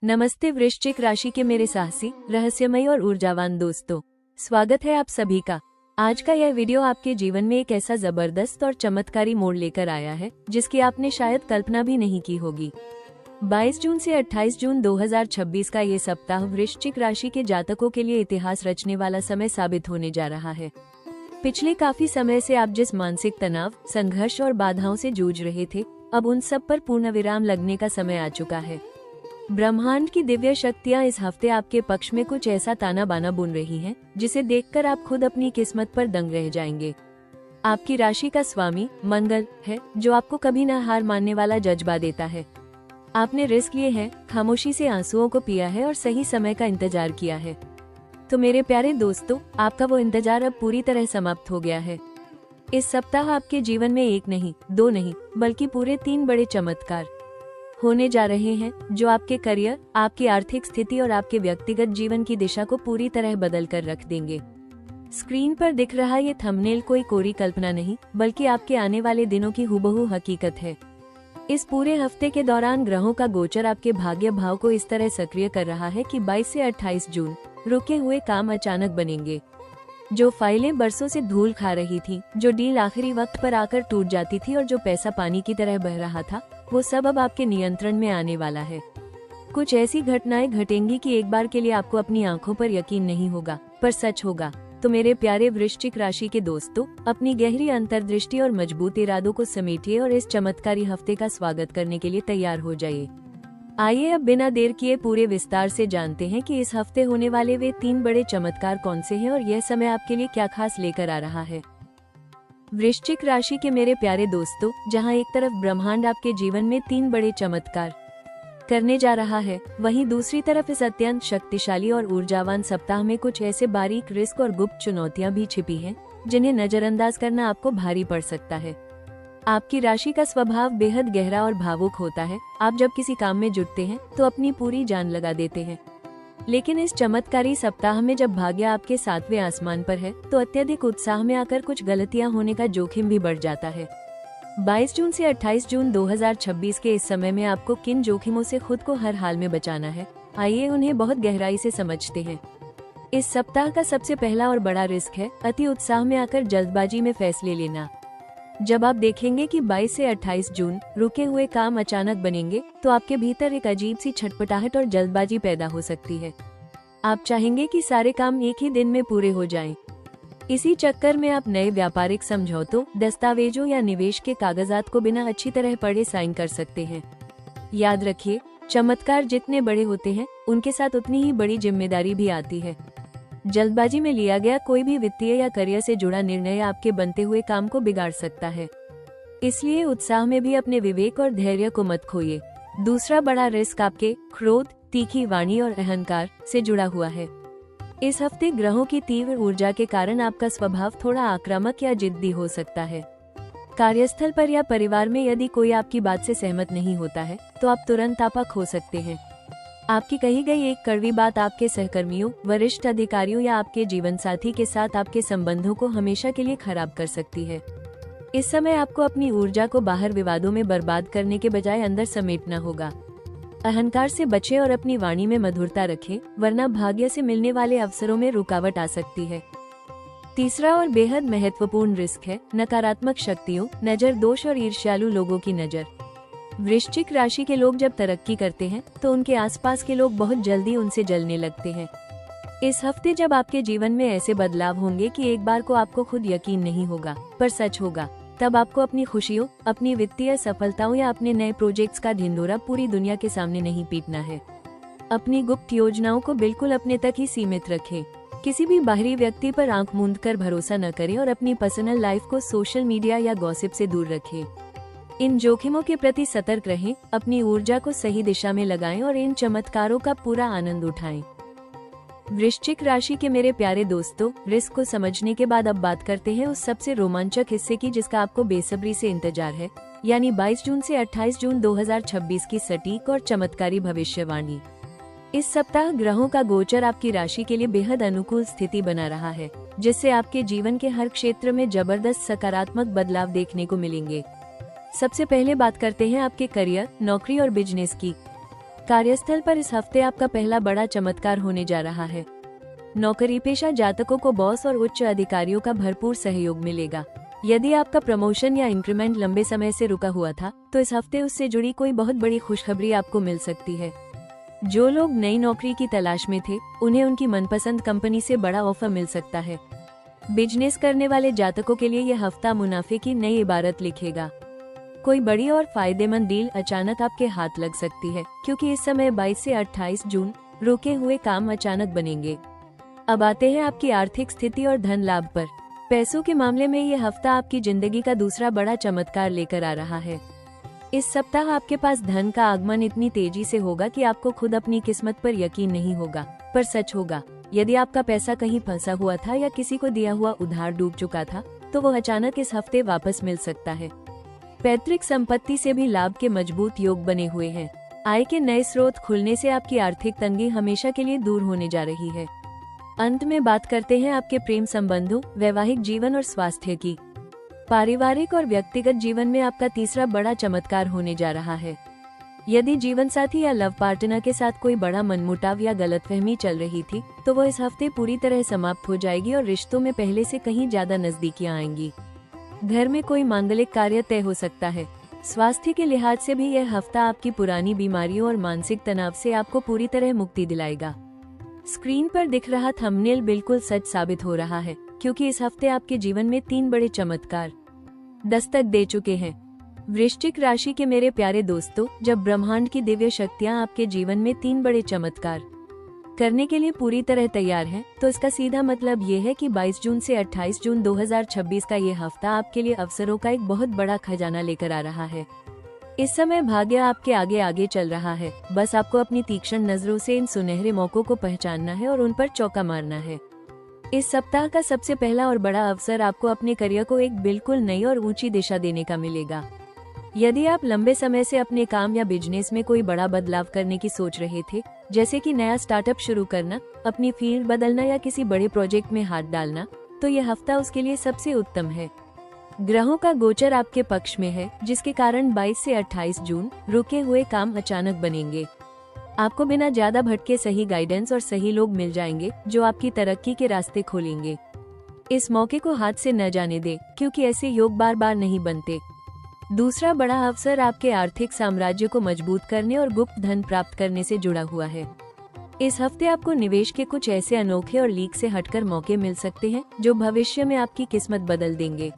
नमस्ते वृश्चिक राशि के मेरे साहसी, रहस्यमय और ऊर्जावान दोस्तों, स्वागत है आप सभी का। आज का यह वीडियो आपके जीवन में एक ऐसा जबरदस्त और चमत्कारी मोड़ लेकर आया है जिसकी आपने शायद कल्पना भी नहीं की होगी। 22 जून से 28 जून 2026 का ये सप्ताह वृश्चिक राशि के जातकों के लिए इतिहास रचने वाला समय साबित होने जा रहा है। पिछले काफी समय से आप जिस मानसिक तनाव, संघर्ष और बाधाओं से जूझ रहे थे, अब उन सब पर पूर्ण विराम लगने का समय आ चुका है। ब्रह्मांड की दिव्य शक्तियां इस हफ्ते आपके पक्ष में कुछ ऐसा ताना बाना बुन रही हैं, जिसे देखकर आप खुद अपनी किस्मत पर दंग रह जाएंगे। आपकी राशि का स्वामी मंगल है, जो आपको कभी न हार मानने वाला जज्बा देता है। आपने रिस्क लिए हैं, खामोशी से आंसुओं को पिया है और सही समय का इंतजार किया है। तो मेरे प्यारे दोस्तों, आपका वो इंतजार अब पूरी तरह समाप्त हो गया है। इस सप्ताह आपके जीवन में एक नहीं, दो नहीं, बल्कि पूरे 3 बड़े चमत्कार होने जा रहे हैं, जो आपके करियर, आपकी आर्थिक स्थिति और आपके व्यक्तिगत जीवन की दिशा को पूरी तरह बदल कर रख देंगे। स्क्रीन पर दिख रहा ये थंबनेल कोई कोरी कल्पना नहीं, बल्कि आपके आने वाले दिनों की हुबहू हकीकत है। इस पूरे हफ्ते के दौरान ग्रहों का गोचर आपके भाग्य भाव को इस तरह सक्रिय कर रहा है कि 22 से 28 जून रुके हुए काम अचानक बनेंगे। जो फाइलें बरसों से धूल खा रही थी, जो डील आखिरी वक्त पर आकर टूट जाती थी और जो पैसा पानी की तरह बह रहा था, वो सब अब आपके नियंत्रण में आने वाला है। कुछ ऐसी घटनाएं घटेंगी कि एक बार के लिए आपको अपनी आंखों पर यकीन नहीं होगा, पर सच होगा। तो मेरे प्यारे वृश्चिक राशि के दोस्तों, अपनी गहरी अंतर्दृष्टि और मजबूत इरादों को समेटिए और इस चमत्कारी हफ्ते का स्वागत करने के लिए तैयार हो जाइए। आइए अब बिना देर किए पूरे विस्तार से जानते हैं कि इस हफ्ते होने वाले वे 3 बड़े चमत्कार कौन से हैं और यह समय आपके लिए क्या खास लेकर आ रहा है। वृश्चिक राशि के मेरे प्यारे दोस्तों, जहां एक तरफ ब्रह्मांड आपके जीवन में 3 बड़े चमत्कार करने जा रहा है, वहीं दूसरी तरफ इस अत्यंत शक्तिशाली और ऊर्जावान सप्ताह में कुछ ऐसे बारीक रिस्क और गुप्त चुनौतियां भी छिपी हैं, जिन्हें नजरअंदाज करना आपको भारी पड़ सकता है। आपकी राशि का स्वभाव बेहद गहरा और भावुक होता है। आप जब किसी काम में जुटते हैं तो अपनी पूरी जान लगा देते हैं, लेकिन इस चमत्कारी सप्ताह में जब भाग्य आपके 7वें आसमान पर है, तो अत्यधिक उत्साह में आकर कुछ गलतियां होने का जोखिम भी बढ़ जाता है। 22 जून से 28 जून 2026 के इस समय में आपको किन जोखिमों से खुद को हर हाल में बचाना है, आइए उन्हें बहुत गहराई से समझते हैं। इस सप्ताह का सबसे पहला और बड़ा रिस्क है अति उत्साह में आकर जल्दबाजी में फैसले लेना। जब आप देखेंगे कि 22 से 28 जून रुके हुए काम अचानक बनेंगे, तो आपके भीतर एक अजीब सी छटपटाहट और जल्दबाजी पैदा हो सकती है। आप चाहेंगे कि सारे काम एक ही दिन में पूरे हो जाएं। इसी चक्कर में आप नए व्यापारिक समझौतों, दस्तावेजों या निवेश के कागजात को बिना अच्छी तरह पढ़े साइन कर सकते हैं। याद रखिए, चमत्कार जितने बड़े होते हैं, उनके साथ उतनी ही बड़ी जिम्मेदारी भी आती है। जल्दबाजी में लिया गया कोई भी वित्तीय या करियर से जुड़ा निर्णय आपके बनते हुए काम को बिगाड़ सकता है। इसलिए उत्साह में भी अपने विवेक और धैर्य को मत खोइए। दूसरा बड़ा रिस्क आपके क्रोध, तीखी वाणी और अहंकार से जुड़ा हुआ है। इस हफ्ते ग्रहों की तीव्र ऊर्जा के कारण आपका स्वभाव थोड़ा आक्रामक या जिद्दी हो सकता है। कार्यस्थल पर या परिवार में यदि कोई आपकी बात से सहमत नहीं होता है, तो आप तुरंत आपा खो सकते हैं। आपकी कही गई एक कड़वी बात आपके सहकर्मियों, वरिष्ठ अधिकारियों या आपके जीवन साथी के साथ आपके संबंधों को हमेशा के लिए खराब कर सकती है। इस समय आपको अपनी ऊर्जा को बाहर विवादों में बर्बाद करने के बजाय अंदर समेटना होगा। अहंकार से बचें और अपनी वाणी में मधुरता रखें, वरना भाग्य से मिलने वाले अवसरों में रुकावट आ सकती है। तीसरा और बेहद महत्वपूर्ण रिस्क है नकारात्मक शक्तियों, नजर दोष और ईर्ष्यालु लोगों की नजर। वृश्चिक राशि के लोग जब तरक्की करते हैं, तो उनके आसपास के लोग बहुत जल्दी उनसे जलने लगते हैं। इस हफ्ते जब आपके जीवन में ऐसे बदलाव होंगे कि एक बार को आपको खुद यकीन नहीं होगा, पर सच होगा, तब आपको अपनी खुशियों, अपनी वित्तीय सफलताओं या अपने नए प्रोजेक्ट्स का ढिंढोरा पूरी दुनिया के सामने नहीं पीटना है। अपनी गुप्त योजनाओं को बिल्कुल अपने तक ही सीमित रखें। किसी भी बाहरी व्यक्ति पर आंख मूंद कर भरोसा न करें और अपनी पर्सनल लाइफ को सोशल मीडिया या गॉसिप से दूर रखें। इन जोखिमों के प्रति सतर्क रहें, अपनी ऊर्जा को सही दिशा में लगाएं और इन चमत्कारों का पूरा आनंद उठाएं। वृश्चिक राशि के मेरे प्यारे दोस्तों, रिस्क को समझने के बाद अब बात करते हैं उस सबसे रोमांचक हिस्से की जिसका आपको बेसब्री से इंतजार है, यानी 22 जून से 28 जून 2026 की सटीक और चमत्कारी भविष्यवाणी। इस सप्ताह ग्रहों का गोचर आपकी राशि के लिए बेहद अनुकूल स्थिति बना रहा है, जिससे आपके जीवन के हर क्षेत्र में जबरदस्त सकारात्मक बदलाव देखने को मिलेंगे। सबसे पहले बात करते हैं आपके करियर, नौकरी और बिजनेस की। कार्यस्थल पर इस हफ्ते आपका पहला बड़ा चमत्कार होने जा रहा है। नौकरी पेशा जातकों को बॉस और उच्च अधिकारियों का भरपूर सहयोग मिलेगा। यदि आपका प्रमोशन या इंक्रीमेंट लंबे समय से रुका हुआ था, तो इस हफ्ते उससे जुड़ी कोई बहुत बड़ी खुशखबरी आपको मिल सकती है। जो लोग नई नौकरी की तलाश में थे, उन्हें उनकी मनपसंद कंपनी से बड़ा ऑफर मिल सकता है। बिजनेस करने वाले जातकों के लिए यह हफ्ता मुनाफे की नई इबारत लिखेगा। कोई बड़ी और फायदेमंद डील अचानक आपके हाथ लग सकती है, क्योंकि इस समय 22 से 28 जून रुके हुए काम अचानक बनेंगे। अब आते हैं आपकी आर्थिक स्थिति और धन लाभ पर। पैसों के मामले में यह हफ्ता आपकी जिंदगी का दूसरा बड़ा चमत्कार लेकर आ रहा है। इस सप्ताह आपके पास धन का आगमन इतनी तेजी से होगा कि आपको खुद अपनी किस्मत पर यकीन नहीं होगा, पर सच होगा। यदि आपका पैसा कहीं फंसा हुआ था या किसी को दिया हुआ उधार डूब चुका था, तो वो अचानक इस हफ्ते वापस मिल सकता है। पैतृक संपत्ति से भी लाभ के मजबूत योग बने हुए हैं। आय के नए स्रोत खुलने से आपकी आर्थिक तंगी हमेशा के लिए दूर होने जा रही है। अंत में बात करते हैं आपके प्रेम संबंधों, वैवाहिक जीवन और स्वास्थ्य की। पारिवारिक और व्यक्तिगत जीवन में आपका तीसरा बड़ा चमत्कार होने जा रहा है। यदि जीवन साथी या लव पार्टनर के साथ कोई बड़ा मनमुटाव या गलतफहमी चल रही थी, तो वो इस हफ्ते पूरी तरह समाप्त हो जाएगी और रिश्तों में पहले से कहीं ज्यादा नजदीकियां आएंगी। घर में कोई मांगलिक कार्य तय हो सकता है। स्वास्थ्य के लिहाज से भी यह हफ्ता आपकी पुरानी बीमारियों और मानसिक तनाव से आपको पूरी तरह मुक्ति दिलाएगा। स्क्रीन पर दिख रहा थंबनेल बिल्कुल सच साबित हो रहा है, क्योंकि इस हफ्ते आपके जीवन में 3 बड़े चमत्कार दस्तक दे चुके हैं। वृश्चिक राशि के मेरे प्यारे दोस्तों, जब ब्रह्मांड की दिव्य शक्तियां आपके जीवन में 3 बड़े चमत्कार करने के लिए पूरी तरह तैयार हैं, तो इसका सीधा मतलब ये है कि 22 जून से 28 जून 2026 का ये हफ्ता आपके लिए अवसरों का एक बहुत बड़ा खजाना लेकर आ रहा है। इस समय भाग्य आपके आगे आगे चल रहा है। बस आपको अपनी तीक्ष्ण नजरों से इन सुनहरे मौकों को पहचानना है और उन पर चौका मारना है। इस सप्ताह का सबसे पहला और बड़ा अवसर आपको अपने करियर को एक बिल्कुल नई और ऊंची दिशा देने का मिलेगा। यदि आप लंबे समय से अपने काम या बिजनेस में कोई बड़ा बदलाव करने की सोच रहे थे, जैसे कि नया स्टार्टअप शुरू करना, अपनी फील्ड बदलना या किसी बड़े प्रोजेक्ट में हाथ डालना, तो यह हफ्ता उसके लिए सबसे उत्तम है। ग्रहों का गोचर आपके पक्ष में है, जिसके कारण 22 से 28 जून रुके हुए काम अचानक बनेंगे। आपको बिना ज्यादा भटके सही गाइडेंस और सही लोग मिल जाएंगे, जो आपकी तरक्की के रास्ते खोलेंगे। इस मौके को हाथ से न जाने दें, क्योंकि ऐसे योग बार बार नहीं बनते। दूसरा बड़ा अवसर आपके आर्थिक साम्राज्य को मजबूत करने और गुप्त धन प्राप्त करने से जुड़ा हुआ है। इस हफ्ते आपको निवेश के कुछ ऐसे अनोखे और लीक से हटकर मौके मिल सकते हैं, जो भविष्य में आपकी किस्मत बदल देंगे।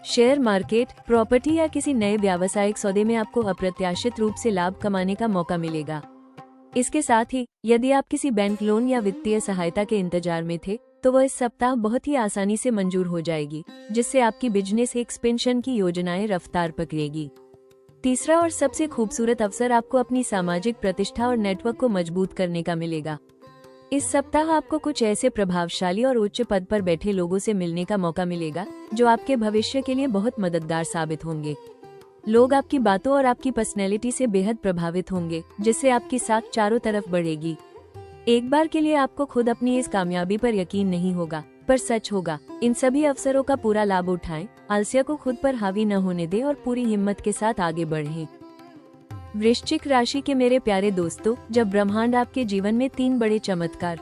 शेयर मार्केट, प्रॉपर्टी या किसी नए व्यावसायिक सौदे में आपको अप्रत्याशित रूप से लाभ कमाने का मौका मिलेगा। इसके साथ ही यदि आप किसी बैंक लोन या वित्तीय सहायता के इंतजार में थे, तो वह इस सप्ताह बहुत ही आसानी से मंजूर हो जाएगी, जिससे आपकी बिजनेस एक्सपेंशन की योजनाएं रफ्तार पकड़ेगी। तीसरा और सबसे खूबसूरत अवसर आपको अपनी सामाजिक प्रतिष्ठा और नेटवर्क को मजबूत करने का मिलेगा। इस सप्ताह आपको कुछ ऐसे प्रभावशाली और उच्च पद पर बैठे लोगों से मिलने का मौका मिलेगा, जो आपके भविष्य के लिए बहुत मददगार साबित होंगे। लोग आपकी बातों और आपकी पर्सनैलिटी से बेहद प्रभावित होंगे, जिससे आपकी साख चारों तरफ बढ़ेगी। एक बार के लिए आपको खुद अपनी इस कामयाबी पर यकीन नहीं होगा, पर सच होगा। इन सभी अवसरों का पूरा लाभ उठाएं, आलस्य को खुद पर हावी न होने दें और पूरी हिम्मत के साथ आगे बढ़ें। वृश्चिक राशि के मेरे प्यारे दोस्तों, जब ब्रह्मांड आपके जीवन में 3 बड़े चमत्कार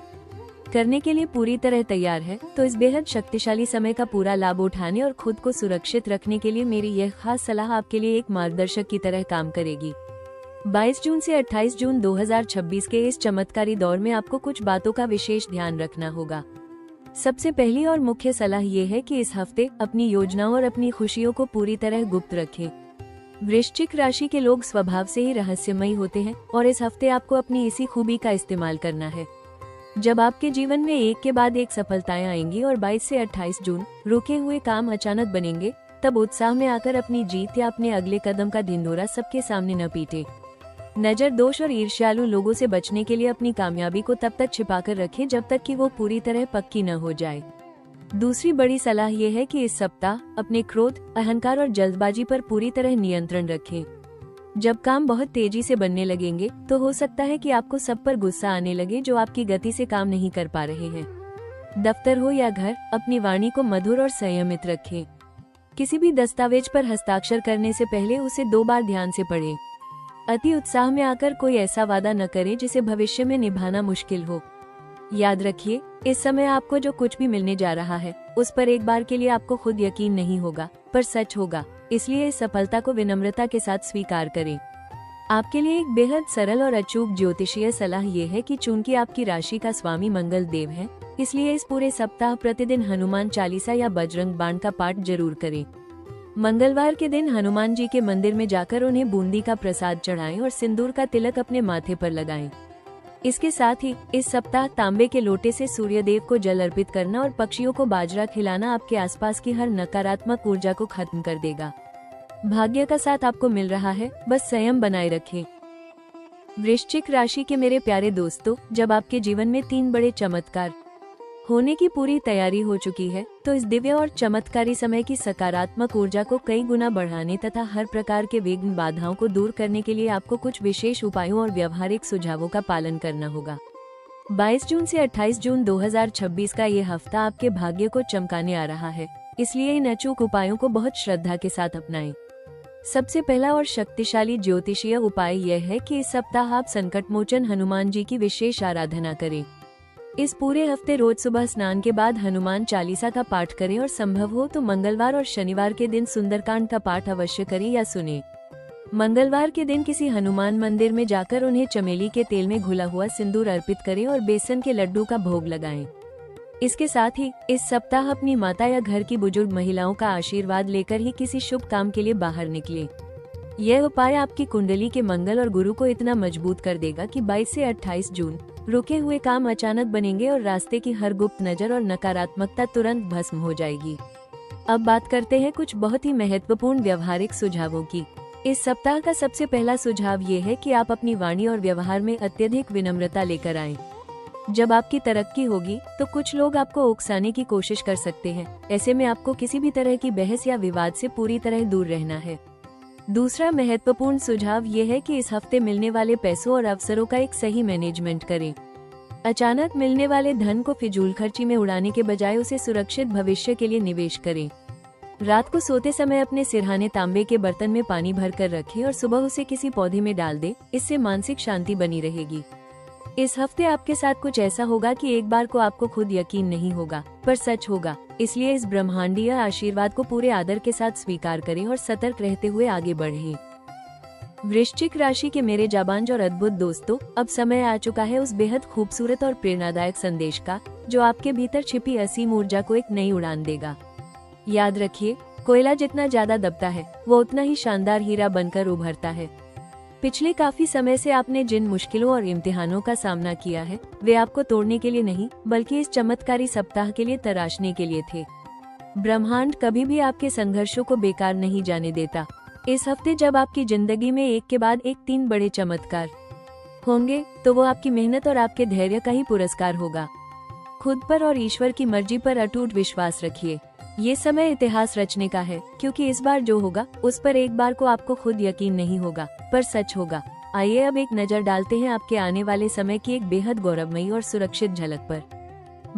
करने के लिए पूरी तरह तैयार है, तो इस बेहद शक्तिशाली समय का पूरा लाभ उठाने और खुद को सुरक्षित रखने के लिए मेरी यह खास सलाह आपके लिए एक मार्गदर्शक की तरह काम करेगी। 22 जून से 28 जून 2026 के इस चमत्कारी दौर में आपको कुछ बातों का विशेष ध्यान रखना होगा। सबसे पहली और मुख्य सलाह ये है कि इस हफ्ते अपनी योजनाओं और अपनी खुशियों को पूरी तरह गुप्त रखें। वृश्चिक राशि के लोग स्वभाव से ही रहस्यमयी होते हैं और इस हफ्ते आपको अपनी इसी खूबी का इस्तेमाल करना है। जब आपके जीवन में एक के बाद एक सफलताएं आएंगी और 22 से 28 जून रुके हुए काम अचानक बनेंगे, तब उत्साह में आकर अपनी जीत या अपने अगले कदम का ढिंढोरा सबके सामने न पीटे। नजर दोष और ईर्ष्यालु लोगों से बचने के लिए अपनी कामयाबी को तब तक छिपाकर रखें जब तक कि वो पूरी तरह पक्की न हो जाए। दूसरी बड़ी सलाह ये है कि इस सप्ताह अपने क्रोध, अहंकार और जल्दबाजी पर पूरी तरह नियंत्रण रखें। जब काम बहुत तेजी से बनने लगेंगे, तो हो सकता है कि आपको सब पर गुस्सा आने लगे जो आपकी गति से काम नहीं कर पा रहे हैं। दफ्तर हो या घर, अपनी वाणी को मधुर और संयमित रखें। किसी भी दस्तावेज पर हस्ताक्षर करने से पहले उसे 2 बार ध्यान से पढ़ें। अति उत्साह में आकर कोई ऐसा वादा न करें जिसे भविष्य में निभाना मुश्किल हो। याद रखिए, इस समय आपको जो कुछ भी मिलने जा रहा है उस पर एक बार के लिए आपको खुद यकीन नहीं होगा, पर सच होगा। इसलिए इस सफलता को विनम्रता के साथ स्वीकार करें। आपके लिए एक बेहद सरल और अचूक ज्योतिषीय सलाह ये है कि चूंकि आपकी राशि का स्वामी मंगल देव है, इसलिए इस पूरे सप्ताह प्रतिदिन हनुमान चालीसा या बजरंग बाण का पाठ जरूर करें। मंगलवार के दिन हनुमान जी के मंदिर में जाकर उन्हें बूंदी का प्रसाद चढ़ाएं और सिंदूर का तिलक अपने माथे पर लगाएं। इसके साथ ही इस सप्ताह तांबे के लोटे से सूर्य देव को जल अर्पित करना और पक्षियों को बाजरा खिलाना आपके आसपास की हर नकारात्मक ऊर्जा को खत्म कर देगा। भाग्य का साथ आपको मिल रहा है, बस संयम बनाए रखें। वृश्चिक राशि के मेरे प्यारे दोस्तों, जब आपके जीवन में 3 बड़े चमत्कार होने की पूरी तैयारी हो चुकी है, तो इस दिव्य और चमत्कारी समय की सकारात्मक ऊर्जा को कई गुना बढ़ाने तथा हर प्रकार के विघ्न बाधाओं को दूर करने के लिए आपको कुछ विशेष उपायों और व्यवहारिक सुझावों का पालन करना होगा। 22 जून से 28 जून 2026 का ये हफ्ता आपके भाग्य को चमकाने आ रहा है, इसलिए इन अचूक उपायों को बहुत श्रद्धा के साथ अपनाएं। सबसे पहला और शक्तिशाली ज्योतिषीय उपाय यह है कि इस सप्ताह आप संकट मोचन हनुमान जी की विशेष आराधना करें। इस पूरे हफ्ते रोज सुबह स्नान के बाद हनुमान चालीसा का पाठ करें और संभव हो तो मंगलवार और शनिवार के दिन सुंदरकांड का पाठ अवश्य करें या सुनें। मंगलवार के दिन किसी हनुमान मंदिर में जाकर उन्हें चमेली के तेल में घुला हुआ सिंदूर अर्पित करें और बेसन के लड्डू का भोग लगाएं। इसके साथ ही इस सप्ताह अपनी माता या घर की बुजुर्ग महिलाओं का आशीर्वाद लेकर ही किसी शुभ काम के लिए बाहर निकलें। यह उपाय आपकी कुंडली के मंगल और गुरु को इतना मजबूत कर देगा कि 22 से 28 जून रुके हुए काम अचानक बनेंगे और रास्ते की हर गुप्त नजर और नकारात्मकता तुरंत भस्म हो जाएगी। अब बात करते हैं कुछ बहुत ही महत्वपूर्ण व्यवहारिक सुझावों की। इस सप्ताह का सबसे पहला सुझाव ये है कि आप अपनी वाणी और व्यवहार में अत्यधिक विनम्रता लेकर आएं। जब आपकी तरक्की होगी तो कुछ लोग आपको उकसाने की कोशिश कर सकते हैं। ऐसे में आपको किसी भी तरह की बहस या विवाद से पूरी तरह दूर रहना है। दूसरा महत्वपूर्ण सुझाव ये है कि इस हफ्ते मिलने वाले पैसों और अवसरों का एक सही मैनेजमेंट करें। अचानक मिलने वाले धन को फिजूल खर्ची में उड़ाने के बजाय उसे सुरक्षित भविष्य के लिए निवेश करें। रात को सोते समय अपने सिरहाने तांबे के बर्तन में पानी भरकर रखें और सुबह उसे किसी पौधे में डाल दें। इससे मानसिक शांति बनी रहेगी। इस हफ्ते आपके साथ कुछ ऐसा होगा कि एक बार को आपको खुद यकीन नहीं होगा, पर सच होगा। इसलिए इस ब्रह्मांडीय आशीर्वाद को पूरे आदर के साथ स्वीकार करें और सतर्क रहते हुए आगे बढ़ें। वृश्चिक राशि के मेरे जाबांज और अद्भुत दोस्तों, अब समय आ चुका है उस बेहद खूबसूरत और प्रेरणादायक संदेश का, जो आपके भीतर छिपी असीम ऊर्जा को एक नई उड़ान देगा। याद रखिए, कोयला जितना ज्यादा दबता है वो उतना ही शानदार हीरा बनकर उभरता है। पिछले काफी समय से आपने जिन मुश्किलों और इम्तिहानों का सामना किया है, वे आपको तोड़ने के लिए नहीं, बल्कि इस चमत्कारी सप्ताह के लिए तराशने के लिए थे। ब्रह्मांड कभी भी आपके संघर्षों को बेकार नहीं जाने देता। इस हफ्ते जब आपकी जिंदगी में एक के बाद एक 3 बड़े चमत्कार होंगे, तो वो आपकी मेहनत और आपके धैर्य का ही पुरस्कार होगा। खुद पर और ईश्वर की मर्जी पर अटूट विश्वास रखिए। ये समय इतिहास रचने का है, क्योंकि इस बार जो होगा उस पर एक बार को आपको खुद यकीन नहीं होगा, पर सच होगा। आइए अब एक नजर डालते हैं आपके आने वाले समय की एक बेहद गौरवमयी और सुरक्षित झलक पर।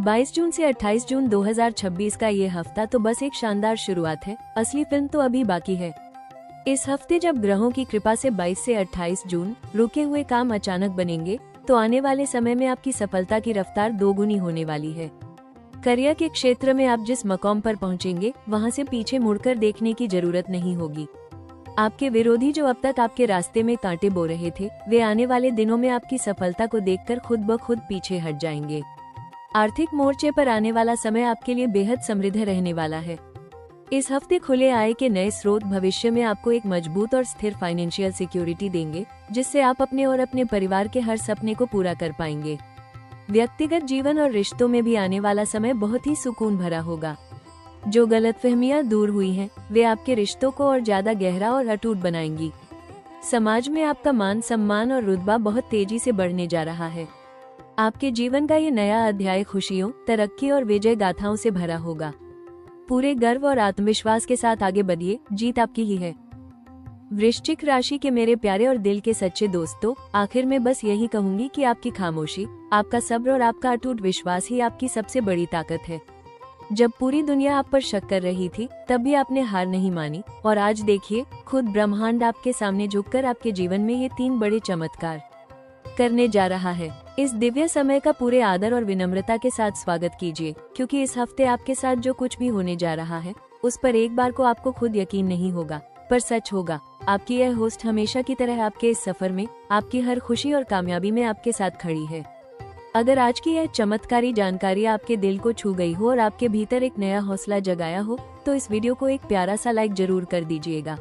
22 जून से 28 जून 2026 का ये हफ्ता तो बस एक शानदार शुरुआत है, असली फिल्म तो अभी बाकी है। इस हफ्ते जब ग्रहों की कृपा से 22 से 28 जून रुके हुए काम अचानक बनेंगे, तो आने वाले समय में आपकी सफलता की रफ्तार दोगुनी होने वाली है। करियर के क्षेत्र में आप जिस मकाम पर पहुंचेंगे, वहां से पीछे मुड़कर देखने की जरूरत नहीं होगी। आपके विरोधी जो अब तक आपके रास्ते में कांटे बो रहे थे, वे आने वाले दिनों में आपकी सफलता को देखकर खुद ब खुद पीछे हट जाएंगे। आर्थिक मोर्चे पर आने वाला समय आपके लिए बेहद समृद्ध रहने वाला है। इस हफ्ते खुले आय के नए स्रोत भविष्य में आपको एक मजबूत और स्थिर फाइनेंशियल सिक्योरिटी देंगे, जिससे आप अपने और अपने परिवार के हर सपने को पूरा कर पाएंगे। व्यक्तिगत जीवन और रिश्तों में भी आने वाला समय बहुत ही सुकून भरा होगा। जो गलतफहमियां दूर हुई हैं, वे आपके रिश्तों को और ज्यादा गहरा और अटूट बनाएंगी। समाज में आपका मान सम्मान और रुतबा बहुत तेजी से बढ़ने जा रहा है। आपके जीवन का ये नया अध्याय खुशियों, तरक्की और विजय गाथाओं से भरा होगा। पूरे गर्व और आत्मविश्वास के साथ आगे बढ़िए, जीत आपकी ही है। वृश्चिक राशि के मेरे प्यारे और दिल के सच्चे दोस्तों, आखिर में बस यही कहूंगी कि आपकी खामोशी, आपका सब्र और आपका अटूट विश्वास ही आपकी सबसे बड़ी ताकत है। जब पूरी दुनिया आप पर शक कर रही थी तब भी आपने हार नहीं मानी और आज देखिए खुद ब्रह्मांड आपके सामने झुककर आपके जीवन में ये 3 बड़े चमत्कार करने जा रहा है। इस दिव्य समय का पूरे आदर और विनम्रता के साथ स्वागत कीजिए, क्योंकि इस हफ्ते आपके साथ जो कुछ भी होने जा रहा है उस पर एक बार को आपको खुद यकीन नहीं होगा, पर सच होगा। आपकी यह होस्ट हमेशा की तरह आपके इस सफर में, आपकी हर खुशी और कामयाबी में आपके साथ खड़ी है। अगर आज की यह चमत्कारी जानकारी आपके दिल को छू गई हो और आपके भीतर एक नया हौसला जगाया हो, तो इस वीडियो को एक प्यारा सा लाइक जरूर कर दीजिएगा।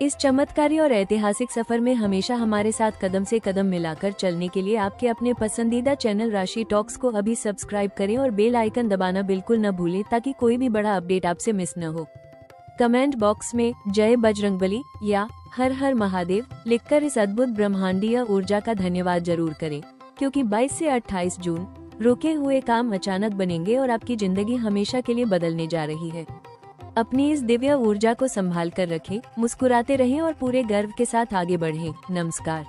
इस चमत्कारी और ऐतिहासिक सफर में हमेशा हमारे साथ कदम से कदम मिलाकर चलने के लिए आपके अपने पसंदीदा चैनल राशि टॉक्स को अभी सब्सक्राइब करें और बेल आइकन दबाना बिल्कुल न भूलें, ताकि कोई भी बड़ा अपडेट आपसे मिस न हो। कमेंट बॉक्स में जय बजरंगबली या हर हर महादेव लिखकर इस अद्भुत ब्रह्मांडीय ऊर्जा का धन्यवाद जरूर करें, क्योंकि 22 से 28 जून रुके हुए काम अचानक बनेंगे और आपकी जिंदगी हमेशा के लिए बदलने जा रही है। अपनी इस दिव्य ऊर्जा को संभाल कर रखें, मुस्कुराते रहें और पूरे गर्व के साथ आगे बढ़ें। नमस्कार।